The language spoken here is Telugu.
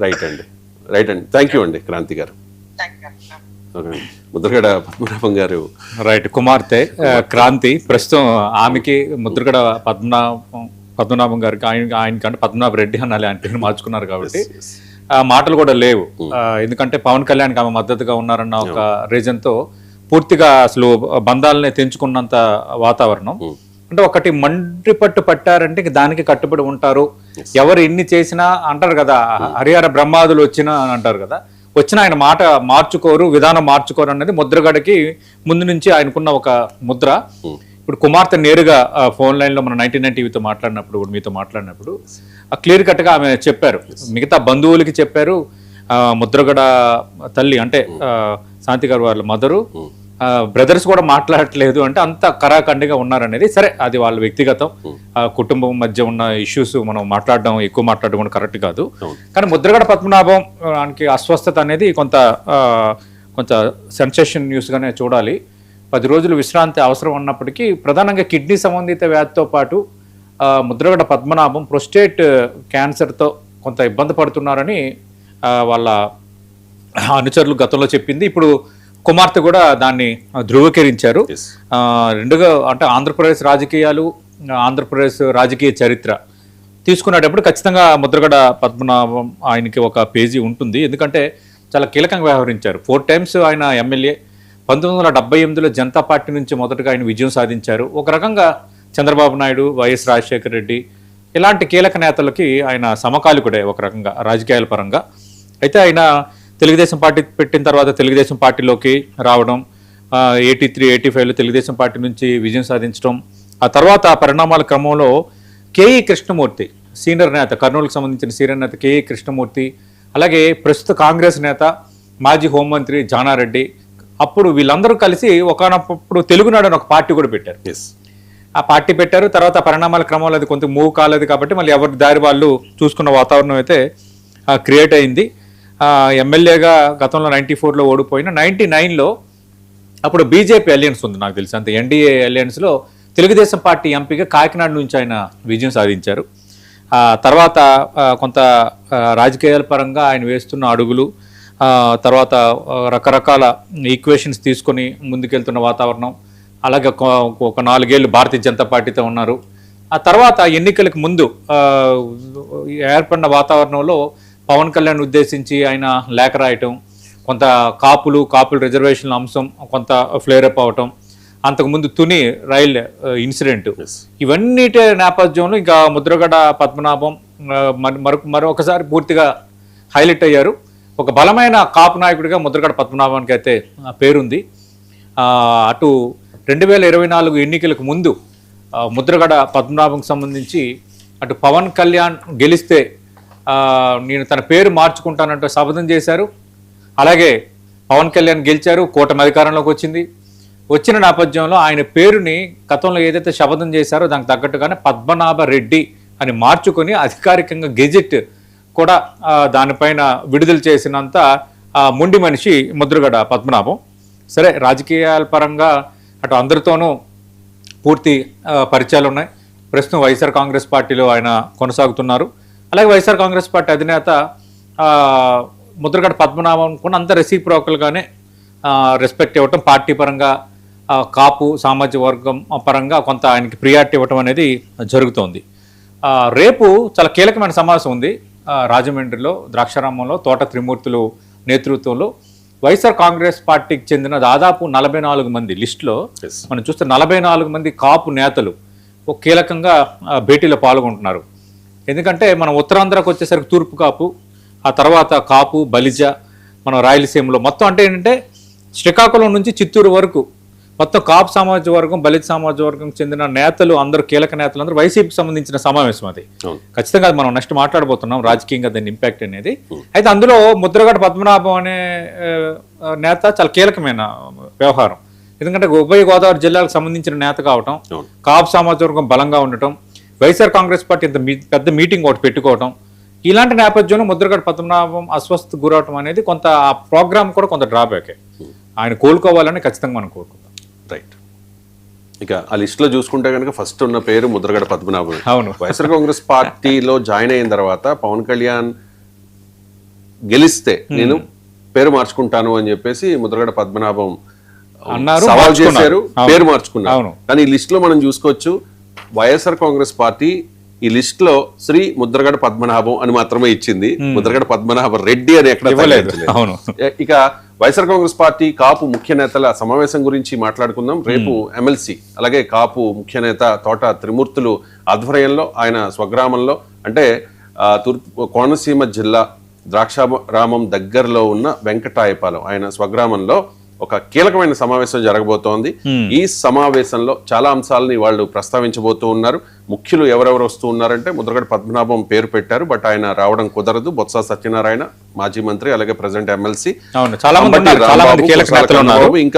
రైట్ అండి థ్యాంక్ యూ అండి క్రాంతి గారు. ఓకే, ముద్రగడ పద్మనాభం గారు రైట్, కుమార్తె క్రాంతి. ప్రస్తుతం ఆమెకి ముద్రగడ పద్మనాభం గారికి ఆయనకంటే పద్మనాభ రెడ్డి అనాలి, ఆయన పేరు మార్చుకున్నారు కాబట్టి మాటలు కూడా లేవు. ఎందుకంటే పవన్ కళ్యాణ్కి ఆమె మద్దతుగా ఉన్నారన్న ఒక రీజన్తో పూర్తిగా అసలు బంధాలనే తెంచుకున్నంత వాతావరణం. అంటే ఒకటి మండిపట్టు పట్టారంటే దానికి కట్టుబడి ఉంటారు. ఎవరు ఎన్ని చేసినా అంటారు కదా, హరిహర బ్రహ్మాదులు వచ్చినా అంటారు కదా, వచ్చిన ఆయన మాట మార్చుకోరు, విధానం మార్చుకోరు అన్నది ముద్రగడకి ముందు నుంచి ఆయనకున్న ఒక ముద్ర. ఇప్పుడు కుమార్తె నేరుగా ఫోన్ లైన్లో మన 99 టీవీతో మాట్లాడినప్పుడు, మీతో మాట్లాడినప్పుడు క్లియర్ కట్గా ఆమె చెప్పారు, మిగతా బంధువులకి చెప్పారు, ముద్రగడ తల్లి అంటే శాంతి గారు వాళ్ళ మదరు బ్రదర్స్ కూడా మాట్లాడట్లేదు అంటే అంత కరాఖండిగా ఉన్నారనేది. సరే, అది వాళ్ళ వ్యక్తిగతం, కుటుంబం మధ్య ఉన్న ఇష్యూస్ మనం ఎక్కువ మాట్లాడడం కూడా కరెక్ట్ కాదు. కానీ ముద్రగడ పద్మనాభం ఆయనకి అస్వస్థత అనేది కొంత సెన్సేషన్ న్యూస్గానే చూడాలి. 10 రోజులు విశ్రాంతి అవసరం ఉన్నప్పటికీ ప్రధానంగా కిడ్నీ సంబంధిత వ్యాధితో పాటు ముద్రగడ పద్మనాభం ప్రొస్టేట్ క్యాన్సర్తో కొంత ఇబ్బంది పడుతున్నారని వాళ్ళ అనుచరులు గతంలో చెప్పింది. ఇప్పుడు కుమార్తె కూడా దాన్ని ధృవీకరించారు. రెండుగా అంటే ఆంధ్రప్రదేశ్ రాజకీయాలు, ఆంధ్రప్రదేశ్ రాజకీయ చరిత్ర తీసుకునేటప్పుడు ఖచ్చితంగా ముద్రగడ పద్మనాభం ఆయనకి ఒక పేజీ ఉంటుంది. ఎందుకంటే చాలా కీలకంగా వ్యవహరించారు. 4 టైమ్స్ ఆయన ఎమ్మెల్యే. 1978లో జనతా పార్టీ నుంచి మొదటగా ఆయన విజయం సాధించారు. ఒక రకంగా చంద్రబాబు నాయుడు, వైఎస్ రాజశేఖర రెడ్డి ఇలాంటి కీలక నేతలకి ఆయన సమకాలికుడే ఒక రకంగా రాజకీయాల పరంగా. అయితే ఆయన తెలుగుదేశం పార్టీ పెట్టిన తర్వాత తెలుగుదేశం పార్టీలోకి రావడం, 83, 85లో తెలుగుదేశం పార్టీ నుంచి విజయం సాధించడం, ఆ తర్వాత పరిణామాల క్రమంలో కేఈ కృష్ణమూర్తి సీనియర్ నేత, కర్నూలుకు సంబంధించిన సీనియర్ నేత కేఈ కృష్ణమూర్తి, అలాగే ప్రస్తుత కాంగ్రెస్ నేత మాజీ హోంమంత్రి జానారెడ్డి, అప్పుడు వీళ్ళందరూ కలిసి ఒకనప్పుడు తెలుగునాడు అని ఒక పార్టీ కూడా పెట్టారు. ఆ పార్టీ పెట్టారు. తర్వాత పరిణామాల క్రమంలో అది కొంత మూవ్ కాలేదు కాబట్టి మళ్ళీ ఎవరి దారి వాళ్ళు చూసుకున్న వాతావరణం అయితే క్రియేట్ అయింది. ఎమ్మెల్యేగా గతంలో 94లో ఓడిపోయిన 99లో అప్పుడు బీజేపీ అలయన్స్ ఉంది నాకు తెలిసి, అంత ఎన్డీఏ అలయన్స్లో తెలుగుదేశం పార్టీ ఎంపీగా కాకినాడ నుంచి ఆయన విజయం సాధించారు. తర్వాత కొంత రాజకీయాల పరంగా ఆయన వేస్తున్న అడుగులు, తర్వాత రకరకాల ఈక్వేషన్స్ తీసుకొని ముందుకెళ్తున్న వాతావరణం, అలాగే ఒక 4 ఏళ్ళు భారతీయ జనతా పార్టీతో ఉన్నారు. ఆ తర్వాత ఎన్నికలకు ముందు ఏర్పడిన వాతావరణంలో పవన్ కళ్యాణ్ ఉద్దేశించి ఆయన లేఖ రాయటం, కొంత కాపులు రిజర్వేషన్ల అంశం కొంత ఫ్లేరప్ అవటం, అంతకుముందు తుని రైల్ ఇన్సిడెంట్, ఇవన్నిటి నేపథ్యంలో ఇంకా ముద్రగడ పద్మనాభం మరొకసారి పూర్తిగా హైలైట్ అయ్యారు. ఒక బలమైన కాపు నాయకుడిగా ముద్రగడ పద్మనాభానికి అయితే పేరుంది. అటు 2024 ఎన్నికలకు ముందు ముద్రగడ పద్మనాభంకి సంబంధించి అటు పవన్ కళ్యాణ్ గెలిస్తే నేను తన పేరు మార్చుకుంటానంటూ శపథం చేశారు. అలాగే పవన్ కళ్యాణ్ గెలిచారు, కూటమి అధికారంలోకి వచ్చిన నేపథ్యంలో ఆయన పేరుని గతంలో ఏదైతే శపథం చేశారో దానికి తగ్గట్టుగానే పద్మనాభ రెడ్డి అని మార్చుకొని అధికారికంగా గెజెట్ కూడా దానిపైన విడుదల చేసినంత మొండి మనిషి ముద్రగడ పద్మనాభం. సరే, రాజకీయాల పరంగా అటు అందరితోనూ పూర్తి పరిచయాలు ఉన్నాయి. ప్రస్తుతం వైఎస్ఆర్ కాంగ్రెస్ పార్టీలో ఆయన కొనసాగుతున్నారు. అలాగే వైఎస్ఆర్ కాంగ్రెస్ పార్టీ అధినేత ముద్రగడ పద్మనాభం కూడా అంత రెసిప్రోకల్గానే రెస్పెక్ట్ ఇవ్వటం, పార్టీ పరంగా కాపు సామాజిక వర్గం పరంగా కొంత ఆయనకి ప్రియారిటీ ఇవ్వటం అనేది జరుగుతోంది. రేపు చాలా కీలకమైన సమావేశం ఉంది రాజమండ్రిలో, ద్రాక్షారామంలో తోట త్రిమూర్తులు నేతృత్వంలో. వైఎస్ఆర్ కాంగ్రెస్ పార్టీకి చెందిన దాదాపు 44 మంది లిస్టులో మనం చూస్తే 44 మంది కాపు నేతలు ఒక కీలకంగా భేటీలో పాల్గొంటున్నారు. ఎందుకంటే మనం ఉత్తరాంధ్రకు వచ్చేసరికి తూర్పు కాపు, ఆ తర్వాత కాపు, బలిజ, మనం రాయలసీమలో మొత్తం అంటే ఏంటంటే శ్రీకాకుళం నుంచి చిత్తూరు వరకు మొత్తం కాపు సామాజిక వర్గం, బలిజ సామాజిక వర్గం చెందిన నేతలు అందరూ, కీలక నేతలు అందరూ వైసీపీకి సంబంధించిన సమావేశం అది. ఖచ్చితంగా మనం నెక్స్ట్ మాట్లాడబోతున్నాం రాజకీయంగా దాని ఇంపాక్ట్ అనేది. అయితే అందులో ముద్రగడ పద్మనాభం అనే నేత చాలా కీలకమైన వ్యవహారం. ఎందుకంటే ఉభయ గోదావరి జిల్లాకు సంబంధించిన నేత కావటం, కాపు సామాజిక వర్గం బలంగా ఉండటం, వైఎస్ఆర్ కాంగ్రెస్ పార్టీ ఇంత పెద్ద మీటింగ్ ఒకటి పెట్టుకోవటం, ఇలాంటి నేపథ్యంలో ముద్రగడ పద్మనాభం అస్వస్థ గురవటం అనేది కొంత ఆ ప్రోగ్రామ్ కూడా కొంత డ్రాబ్యాకే. ఆయన కోలుకోవాలని ఖచ్చితంగా మనం కోరుకుంటాం. రైట్. ఇక ఆ లిస్టులో చూసుకుంటే కనుక ఫస్ట్ ఉన్న పేరు ముద్రగడ పద్మనాభం. అవును. వైఎస్ఆర్ కాంగ్రెస్ పార్టీలో జాయిన్ అయిన తర్వాత పవన్ కళ్యాణ్ గెలిస్తే నేను పేరు మార్చుకుంటాను అని చెప్పేసి ముద్రగడ పద్మనాభం అన్నారు, సవాల్ మార్చుకున్నారు. చేశారు, అవును. పేరు మార్చుకున్నారు. అవును. కానీ ఈ లిస్ట్ లో మనం చూసుకోవచ్చు వైఎస్ఆర్ కాంగ్రెస్ పార్టీ ఈ లిస్ట్ లో శ్రీ ముద్రగడ పద్మనాభం అని మాత్రమే ఇచ్చింది. ముద్రగడ పద్మనాభ రెడ్డి అని ఎక్కడ ఇవ్వలేదు. తగ్గించలేదు. అవును. ఇక వైఎస్ఆర్ కాంగ్రెస్ పార్టీ కాపు ముఖ్య నేతల సమావేశం గురించి మాట్లాడుకుందాం. రేపు ఎమ్మెల్సీ అలాగే కాపు ముఖ్య నేత తోట త్రిమూర్తులు ఆధ్వర్యంలో ఆయన స్వగ్రామంలో అంటే తూర్పు కోనసీమ జిల్లా ద్రాక్షారామం దగ్గరలో ఉన్న వెంకటాయపాలెం ఆయన స్వగ్రామంలో ఒక కీలకమైన సమావేశం జరగబోతోంది. ఈ సమావేశంలో చాలా అంశాలని వాళ్ళు ప్రస్తావించబోతూ ఉన్నారు. ముఖ్యులు ఎవరెవరు వస్తూ ఉన్నారంటే ముద్రగడ పద్మనాభం పేరు పెట్టారు, బట్ ఆయన రావడం కుదరదు. బొత్స సత్యనారాయణ మాజీ మంత్రి అలాగే ప్రెసిడెంట్ ఎమ్మెల్సీ, అవును, చాలా మంది ఉన్నారు, చాలా మంది కీలక నేతలు ఉన్నారు. ఇంకా